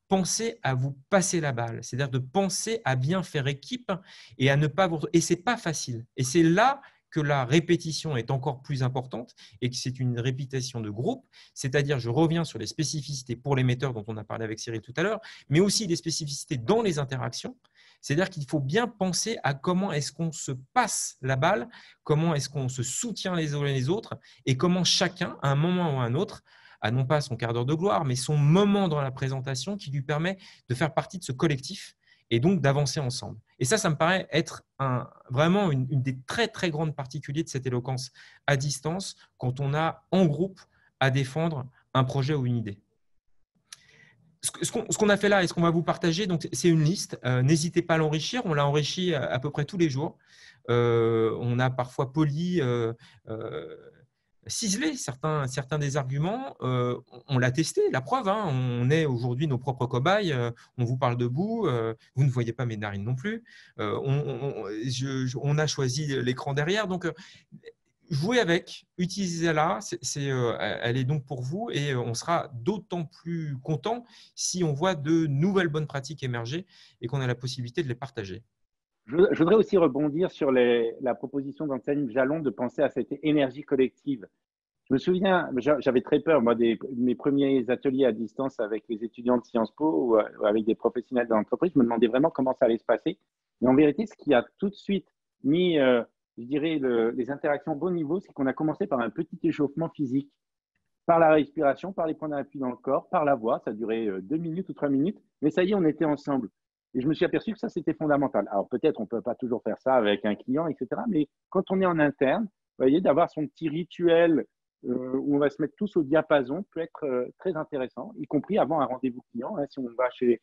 pensez à vous passer la balle, c'est-à-dire de penser à bien faire équipe et à ne pas vous… Et ce n'est pas facile. Et c'est là que la répétition est encore plus importante et que c'est une répétition de groupe, c'est-à-dire je reviens sur les spécificités pour l'émetteur dont on a parlé avec Cyril tout à l'heure, mais aussi les spécificités dans les interactions. C'est-à-dire qu'il faut bien penser à comment est-ce qu'on se passe la balle, comment est-ce qu'on se soutient les uns les autres et comment chacun, à un moment ou à un autre, à non pas son quart d'heure de gloire, mais son moment dans la présentation qui lui permet de faire partie de ce collectif et donc d'avancer ensemble. Et ça me paraît être vraiment une des très, très grandes particuliers de cette éloquence à distance quand on a en groupe à défendre un projet ou une idée. Ce qu'on a fait là et ce qu'on va vous partager, c'est une liste. N'hésitez pas à l'enrichir. On l'a enrichi à peu près tous les jours. On a parfois poli… ciseler certains des arguments, on l'a testé, la preuve, hein, on est aujourd'hui nos propres cobayes, on vous parle debout, vous ne voyez pas mes narines non plus, on a choisi l'écran derrière, donc jouez avec, utilisez-la, elle est donc pour vous et on sera d'autant plus content si on voit de nouvelles bonnes pratiques émerger et qu'on a la possibilité de les partager. Je voudrais aussi rebondir sur la proposition d'Anselme Jalon de penser à cette énergie collective. Je me souviens, j'avais très peur, moi, mes premiers ateliers à distance avec les étudiants de Sciences Po ou avec des professionnels de l'entreprise. Je me demandais vraiment comment ça allait se passer. Mais en vérité, ce qui a tout de suite mis, je dirais, les interactions au bon niveau, c'est qu'on a commencé par un petit échauffement physique, par la respiration, par les points d'appui dans le corps, par la voix. Ça durait 2 minutes ou 3 minutes. Mais ça y est, on était ensemble. Et je me suis aperçu que ça, c'était fondamental. Alors, peut-être on ne peut pas toujours faire ça avec un client, etc. Mais quand on est en interne, vous voyez, d'avoir son petit rituel où on va se mettre tous au diapason peut être très intéressant, y compris avant un rendez-vous client. Hein. Si on va chez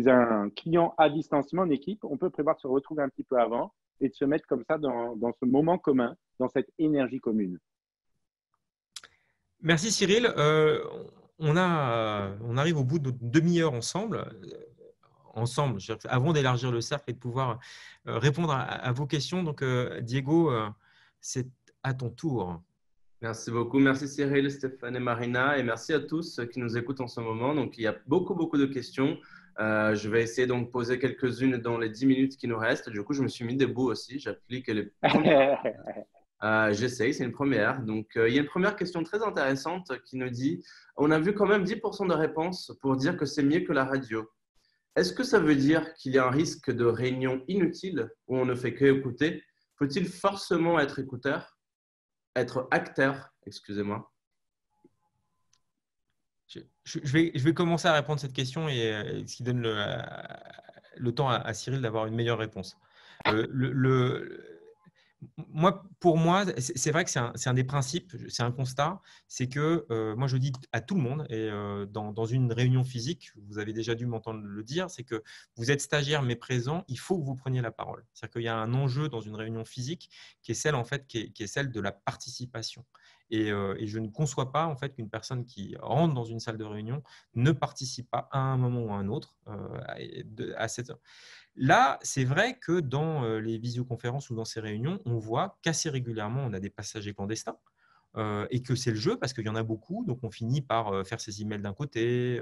un client à distancement en équipe, on peut prévoir de se retrouver un petit peu avant et de se mettre comme ça dans ce moment commun, dans cette énergie commune. Merci Cyril. On arrive au bout de demi-heure ensemble, avant d'élargir le cercle et de pouvoir répondre à vos questions. Donc, Diego, c'est à ton tour. Merci beaucoup. Merci Cyril, Stéphane et Marina. Et merci à tous qui nous écoutent en ce moment. Donc, il y a beaucoup de questions. Je vais essayer donc de poser quelques-unes dans les 10 minutes qui nous restent. Du coup, je me suis mis debout aussi. J'applique les premières. J'essaye, c'est une première. Donc, il y a une première question très intéressante qui nous dit, on a vu quand même 10% de réponses pour dire que c'est mieux que la radio. Est-ce que ça veut dire qu'il y a un risque de réunion inutile où on ne fait que écouter? Faut-il forcément être être acteur, excusez-moi? Je vais commencer à répondre à cette question ce qui donne le temps à Cyril d'avoir une meilleure réponse. Pour moi, c'est vrai que c'est un des principes, c'est un constat, c'est que moi je dis à tout le monde, et dans une réunion physique, vous avez déjà dû m'entendre le dire, c'est que vous êtes stagiaire mais présent, il faut que vous preniez la parole. C'est-à-dire qu'il y a un enjeu dans une réunion physique qui est celle, en fait, qui est celle de la participation. Et je ne conçois pas en fait qu'une personne qui rentre dans une salle de réunion ne participe pas à un moment ou à un autre à cette. Là, c'est vrai que dans les visioconférences ou dans ces réunions, on voit qu'assez régulièrement, on a des passagers clandestins et que c'est le jeu parce qu'il y en a beaucoup. Donc, on finit par faire ses emails d'un côté,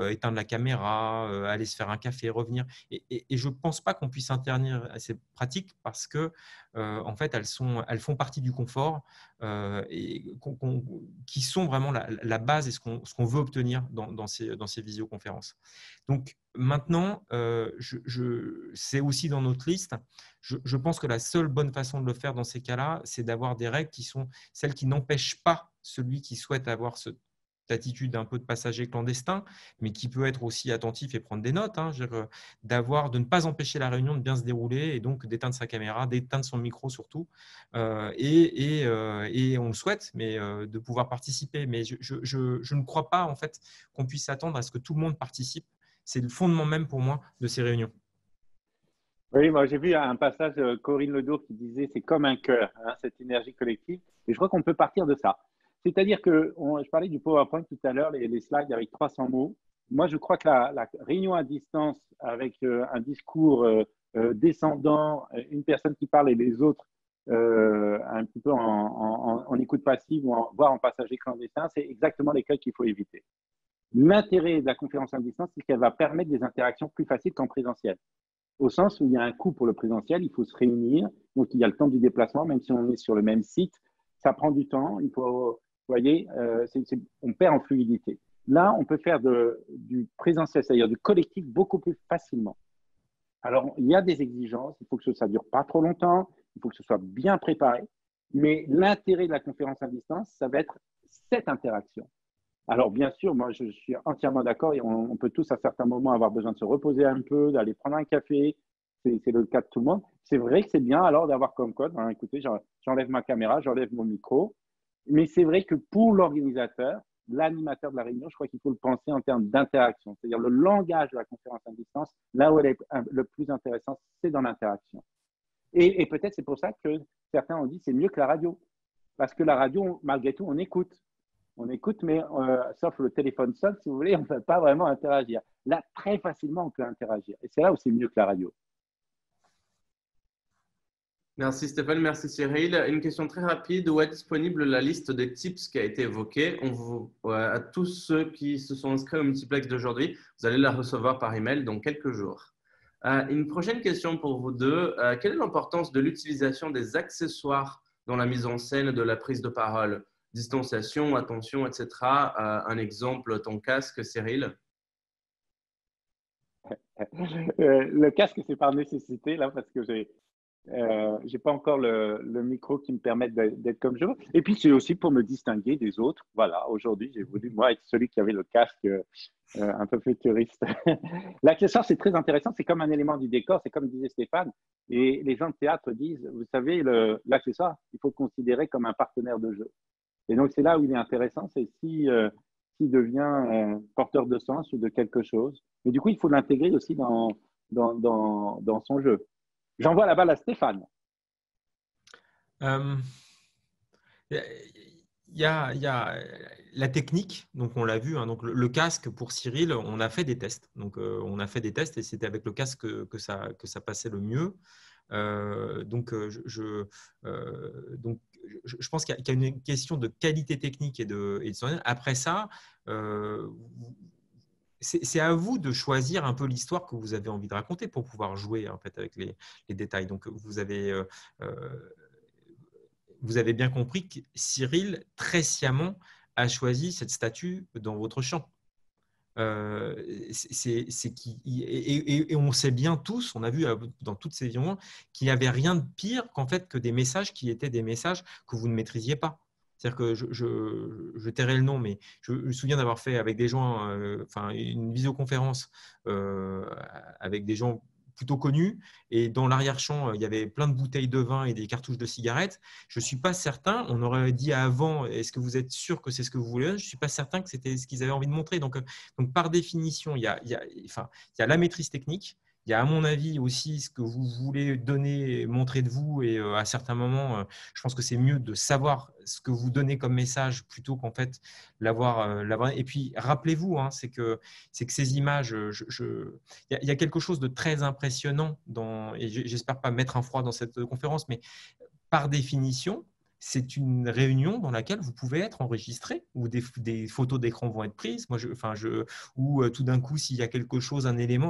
éteindre la caméra, aller se faire un café, revenir. Et je ne pense pas qu'on puisse interdire ces pratiques parce que, en fait, elles font partie du confort et qui sont vraiment la base et ce qu'on veut obtenir dans ces visioconférences. Donc, maintenant, c'est aussi dans notre liste. Je pense que la seule bonne façon de le faire dans ces cas-là, c'est d'avoir des règles qui sont celles qui n'empêchent pas celui qui souhaite avoir cette attitude un peu de passager clandestin, mais qui peut être aussi attentif et prendre des notes, hein, de ne pas empêcher la réunion de bien se dérouler et donc d'éteindre sa caméra, d'éteindre son micro surtout, et on le souhaite, mais de pouvoir participer. Mais je ne crois pas en fait qu'on puisse s'attendre à ce que tout le monde participe. C'est le fondement même pour moi de ces réunions. Oui, moi j'ai vu un passage de Corinne Ledour qui disait c'est comme un cœur, hein, cette énergie collective. Et je crois qu'on peut partir de ça. C'est-à-dire que je parlais du PowerPoint tout à l'heure, les slides avec 300 mots. Moi, je crois que la réunion à distance avec un discours descendant, une personne qui parle et les autres un petit peu en écoute passive ou voire en passager clandestin, c'est exactement lesquels qu'il faut éviter. L'intérêt de la conférence à distance, c'est qu'elle va permettre des interactions plus faciles qu'en présentiel. Au sens où il y a un coût pour le présentiel, il faut se réunir, donc il y a le temps du déplacement, même si on est sur le même site, ça prend du temps, il faut, vous voyez, on perd en fluidité. Là, on peut faire du présentiel, c'est-à-dire du collectif, beaucoup plus facilement. Alors, il y a des exigences, il faut que ça ne dure pas trop longtemps, il faut que ce soit bien préparé, mais l'intérêt de la conférence à distance, ça va être cette interaction. Alors, bien sûr, moi, je suis entièrement d'accord et on peut tous, à certains moments, avoir besoin de se reposer un peu, d'aller prendre un café. C'est le cas de tout le monde. C'est vrai que c'est bien alors d'avoir comme code, hein, écoutez, j'enlève ma caméra, j'enlève mon micro. Mais c'est vrai que pour l'organisateur, l'animateur de la réunion, je crois qu'il faut le penser en termes d'interaction. C'est-à-dire le langage de la conférence à distance, là où elle est le plus intéressant, c'est dans l'interaction. Et peut-être c'est pour ça que certains ont dit c'est mieux que la radio. Parce que la radio, malgré tout, on écoute. On écoute, mais sauf le téléphone seul, si vous voulez, on ne peut pas vraiment interagir. Là, très facilement, on peut interagir. Et c'est là où c'est mieux que la radio. Merci Stéphane, merci Cyril. Une question très rapide. Où est disponible la liste des tips qui a été évoquée? À tous ceux qui se sont inscrits au multiplex d'aujourd'hui, vous allez la recevoir par email dans quelques jours. Une prochaine question pour vous deux. Quelle est l'importance de l'utilisation des accessoires dans la mise en scène de la prise de parole? Distanciation, attention, etc. Un exemple, ton casque, Cyril. Le casque, c'est par nécessité, là, parce que j'ai pas encore le micro qui me permette d'être comme je veux. Et puis, c'est aussi pour me distinguer des autres. Voilà, aujourd'hui, j'ai voulu, moi, être celui qui avait le casque un peu futuriste. L'accessoire, c'est très intéressant. C'est comme un élément du décor. C'est comme disait Stéphane. Et les gens de théâtre disent, vous savez, l'accessoire, il faut le considérer comme un partenaire de jeu. Et donc, c'est là où il est intéressant, c'est s'il devient porteur de sens ou de quelque chose. Mais du coup, il faut l'intégrer aussi dans son jeu. J'envoie la balle à Stéphane. Il y a la technique, donc on l'a vu, hein, donc le casque pour Cyril, on a fait des tests. Donc, on a fait des tests et c'était avec le casque que ça passait le mieux. Donc je pense qu'il y a une question de qualité technique et de storytelling. Après ça, c'est à vous de choisir un peu l'histoire que vous avez envie de raconter pour pouvoir jouer en fait, avec les détails. Donc, vous avez bien compris que Cyril, très sciemment, a choisi cette statue dans votre champ. Et on sait bien tous, on a vu dans toutes ces vidéos qu'il n'y avait rien de pire qu'en fait que des messages qui étaient des messages que vous ne maîtrisiez pas. C'est-à-dire que je tairai le nom, mais je me souviens d'avoir fait avec des gens, une visioconférence avec des gens plutôt connus, et dans l'arrière-champ, il y avait plein de bouteilles de vin et des cartouches de cigarettes. Je ne suis pas certain, on aurait dit avant, est-ce que vous êtes sûr que c'est ce que vous voulez? Je ne suis pas certain que c'était ce qu'ils avaient envie de montrer. Donc par définition, il y a la maîtrise technique. Il y a, à mon avis, aussi ce que vous voulez donner, montrer de vous. Et à certains moments, je pense que c'est mieux de savoir ce que vous donnez comme message plutôt qu'en fait l'avoir. Et puis, rappelez-vous, c'est que ces images, il y a quelque chose de très impressionnant et j'espère pas mettre un froid dans cette conférence, mais par définition, c'est une réunion dans laquelle vous pouvez être enregistré, où des photos d'écran vont être prises, ou tout d'un coup, s'il y a quelque chose, un élément.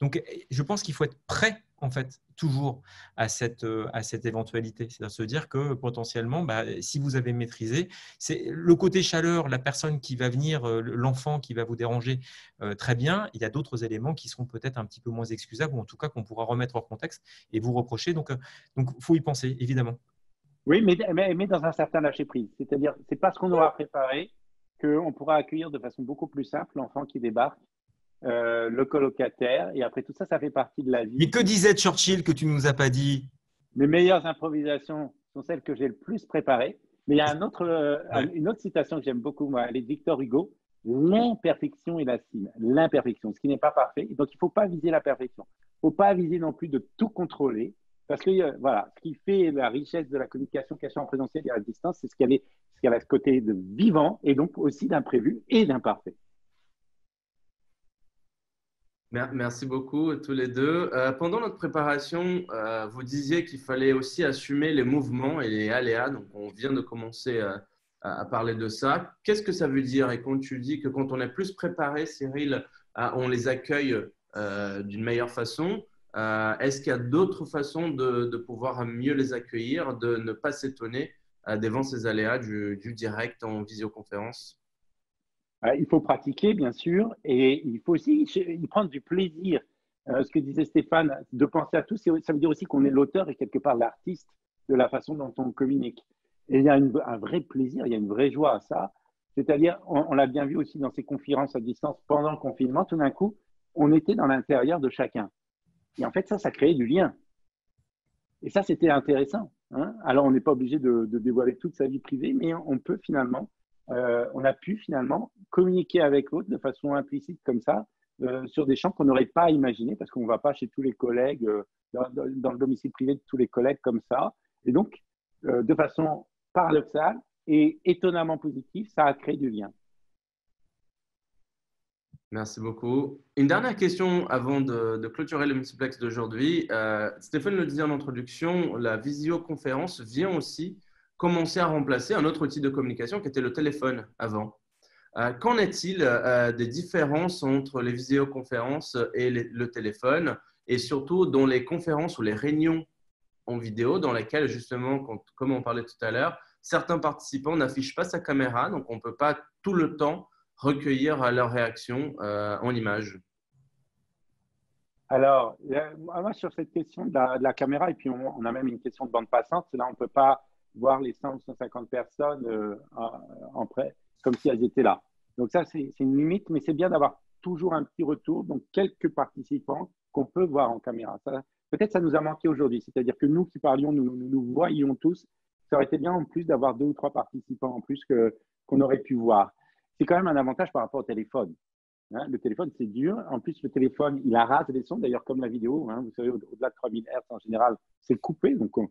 Donc, je pense qu'il faut être prêt, en fait, toujours à cette éventualité. C'est-à-dire se dire que potentiellement, si vous avez maîtrisé, c'est le côté chaleur, la personne qui va venir, l'enfant qui va vous déranger, très bien. Il y a d'autres éléments qui seront peut-être un petit peu moins excusables, ou en tout cas qu'on pourra remettre en contexte et vous reprocher. Donc, faut y penser, évidemment. Oui, mais dans un certain lâcher-prise. C'est-à-dire, c'est parce qu'on aura préparé qu'on pourra accueillir de façon beaucoup plus simple l'enfant qui débarque, le colocataire, et après tout ça, ça fait partie de la vie. Mais que disait Churchill que tu ne nous as pas dit? Les meilleures improvisations sont celles que j'ai le plus préparées. Mais il y a une autre citation que j'aime beaucoup, moi, elle est de Victor Hugo. L'imperfection est la cime. L'imperfection, ce qui n'est pas parfait. Donc, il ne faut pas viser la perfection. Il ne faut pas viser non plus de tout contrôler. Parce que voilà, ce qui fait la richesse de la communication, qu'elle soit en présentiel et à distance, c'est ce qu'elle a ce côté de vivant et donc aussi d'imprévu et d'imparfait. Merci beaucoup tous les deux. Pendant notre préparation, vous disiez qu'il fallait aussi assumer les mouvements et les aléas. Donc, on vient de commencer à parler de ça. Qu'est-ce que ça veut dire? Et quand tu dis que quand on est plus préparé, Cyril, on les accueille d'une meilleure façon, est-ce qu'il y a d'autres façons de pouvoir mieux les accueillir, de ne pas s'étonner devant ces aléas du direct en visioconférence? Il faut pratiquer, bien sûr, et il faut aussi y prendre du plaisir. Ce que disait Stéphane, de penser à tout, ça veut dire aussi qu'on est l'auteur et quelque part l'artiste de la façon dont on communique. Et il y a un vrai plaisir, il y a une vraie joie à ça. C'est-à-dire, on l'a bien vu aussi dans ces conférences à distance pendant le confinement, tout d'un coup, on était dans l'intérieur de chacun. Et en fait, ça créait du lien. Et ça, c'était intéressant. Alors, on n'est pas obligé de dévoiler toute sa vie privée, mais on peut finalement, on a pu finalement communiquer avec l'autre de façon implicite comme ça, sur des champs qu'on n'aurait pas imaginés, parce qu'on ne va pas chez tous les collègues, dans le domicile privé de tous les collègues comme ça. Et donc, de façon paradoxale et étonnamment positive, ça a créé du lien. Merci beaucoup. Une dernière question avant de clôturer le multiplex d'aujourd'hui. Stéphane le disait en introduction, la visioconférence vient aussi commencer à remplacer un autre outil de communication qui était le téléphone avant. Qu'en est-il des différences entre les visioconférences et le téléphone, et surtout dans les conférences ou les réunions en vidéo dans lesquelles justement, comme on parlait tout à l'heure, certains participants n'affichent pas sa caméra, donc on ne peut pas tout le temps recueillir leur réaction en images? Alors, moi, sur cette question de la caméra, et puis on a même une question de bande passante, là, on ne peut pas voir les 100 ou 150 personnes en prêt, comme si elles étaient là. Donc ça, c'est une limite, mais c'est bien d'avoir toujours un petit retour, donc quelques participants qu'on peut voir en caméra. Peut-être ça nous a manqué aujourd'hui, c'est-à-dire que nous qui parlions, nous voyions tous, ça aurait été bien en plus d'avoir 2 ou 3 participants en plus qu'on aurait pu voir. C'est quand même un avantage par rapport au téléphone. Le téléphone, c'est dur. En plus, le téléphone, il arrase les sons. D'ailleurs, comme la vidéo, vous savez, au-delà de 3000 Hz, en général, c'est coupé. Donc, on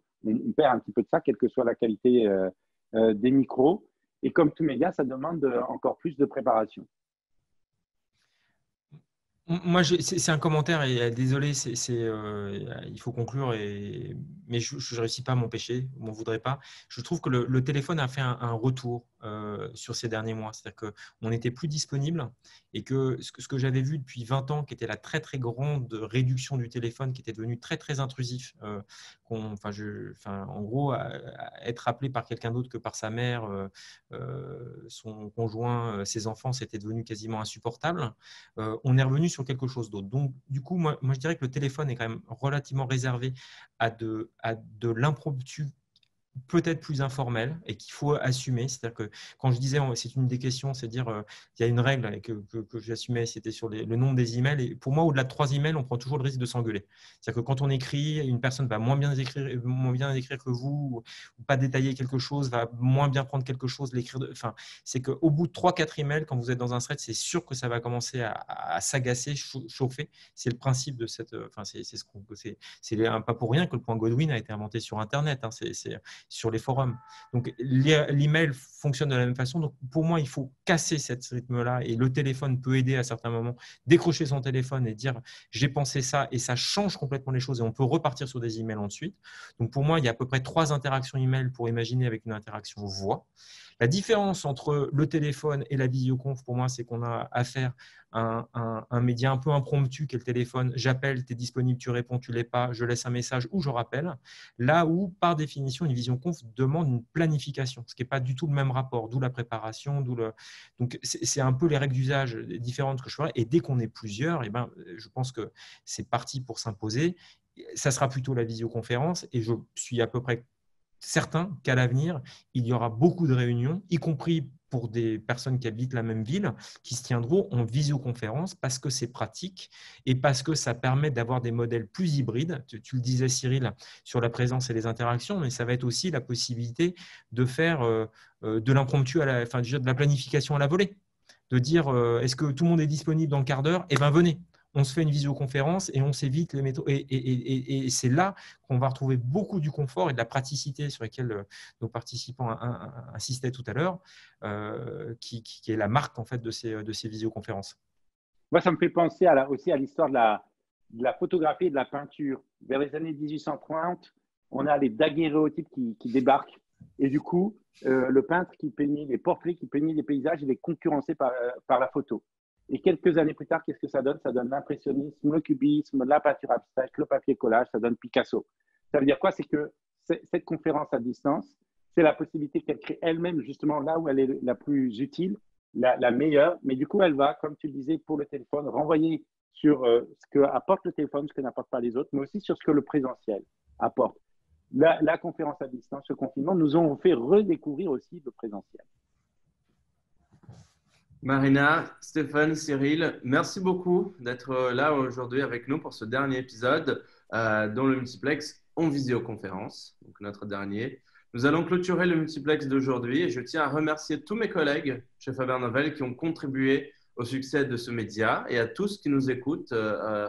perd un petit peu de ça, quelle que soit la qualité des micros. Et comme tout média, ça demande encore plus de préparation. Moi, c'est un commentaire et désolé, il faut conclure. mais je ne réussis pas à m'empêcher, je m'en voudrais pas. Je trouve que le téléphone a fait un retour sur ces derniers mois. C'est-à-dire qu'on n'était plus disponible et que ce que j'avais vu depuis 20 ans, qui était la très, très grande réduction du téléphone, qui était devenu très, très intrusif, en gros, être appelé par quelqu'un d'autre que par sa mère, son conjoint, ses enfants, c'était devenu quasiment insupportable. On est revenu sur quelque chose d'autre. Donc, du coup, moi, je dirais que le téléphone est quand même relativement réservé à de l'impromptu, peut-être plus informel, et qu'il faut assumer. C'est-à-dire que quand je disais, c'est une des questions, c'est dire, il y a une règle que j'assumais, c'était sur le nombre des emails. Et pour moi, au-delà de 3 emails, on prend toujours le risque de s'engueuler. C'est-à-dire que quand on écrit, une personne va moins bien écrire que vous, ou pas détailler quelque chose, va moins bien prendre quelque chose, l'écrire. Enfin, c'est qu'au bout de 3-4 emails, quand vous êtes dans un thread, c'est sûr que ça va commencer à s'agacer, chauffer. C'est le principe de cette. Enfin, c'est pas pour rien que le point Godwin a été inventé sur Internet. C'est sur les forums. Donc, l'email fonctionne de la même façon. Donc, pour moi, il faut casser ce rythme-là et le téléphone peut aider à certains moments. Décrocher son téléphone et dire « j'ai pensé ça » et ça change complètement les choses et on peut repartir sur des emails ensuite. Donc, pour moi, il y a à peu près 3 interactions email pour imaginer avec une interaction voix. La différence entre le téléphone et la visioconf, pour moi, c'est qu'on a affaire à un média un peu impromptu qu'est le téléphone. J'appelle, tu es disponible, tu réponds, tu ne l'es pas, je laisse un message ou je rappelle. Là où, par définition, une visioconf demande une planification, ce qui n'est pas du tout le même rapport, d'où la préparation. Donc, c'est un peu les règles d'usage différentes que je ferai. Et dès qu'on est plusieurs, je pense que c'est parti pour s'imposer. Ça sera plutôt la visioconférence et je suis à peu près certain qu'à l'avenir, il y aura beaucoup de réunions, y compris pour des personnes qui habitent la même ville, qui se tiendront en visioconférence parce que c'est pratique et parce que ça permet d'avoir des modèles plus hybrides. Tu le disais, Cyril, sur la présence et les interactions, mais ça va être aussi la possibilité de faire de l'impromptu, de la planification à la volée. De dire, est-ce que tout le monde est disponible dans le quart d'heure ? Eh bien, venez. On se fait une visioconférence et on s'évite les méthodes. Et c'est là qu'on va retrouver beaucoup du confort et de la praticité sur lesquels nos participants insistaient tout à l'heure, qui est la marque en fait de ces visioconférences. Moi, ça me fait penser aussi à l'histoire de la photographie et de la peinture. Vers les années 1830, on a les daguerréotypes qui débarquent. Et du coup, le peintre qui peignait les portraits, qui peignait les paysages, il est concurrencé par la photo. Et quelques années plus tard, qu'est-ce que ça donne ? Ça donne l'impressionnisme, le cubisme, la peinture abstraite, le papier collage, ça donne Picasso. Ça veut dire quoi ? C'est que cette conférence à distance, c'est la possibilité qu'elle crée elle-même, justement là où elle est la plus utile, la meilleure. Mais du coup, elle va, comme tu le disais, pour le téléphone, renvoyer sur ce que apporte le téléphone, ce que n'apporte pas les autres, mais aussi sur ce que le présentiel apporte. La conférence à distance, ce confinement, nous ont fait redécouvrir aussi le présentiel. Marina, Stéphane, Cyril, merci beaucoup d'être là aujourd'hui avec nous pour ce dernier épisode dans le multiplex en visioconférence, donc notre dernier. Nous allons clôturer le multiplex d'aujourd'hui et je tiens à remercier tous mes collègues chez Faber Novel qui ont contribué au succès de ce média et à tous qui nous écoutent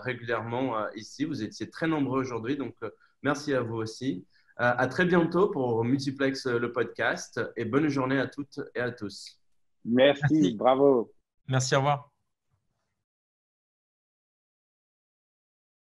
régulièrement ici. Vous étiez très nombreux aujourd'hui, donc merci à vous aussi. À très bientôt pour Multiplex le podcast et bonne journée à toutes et à tous. Merci. Bravo. Merci, au revoir.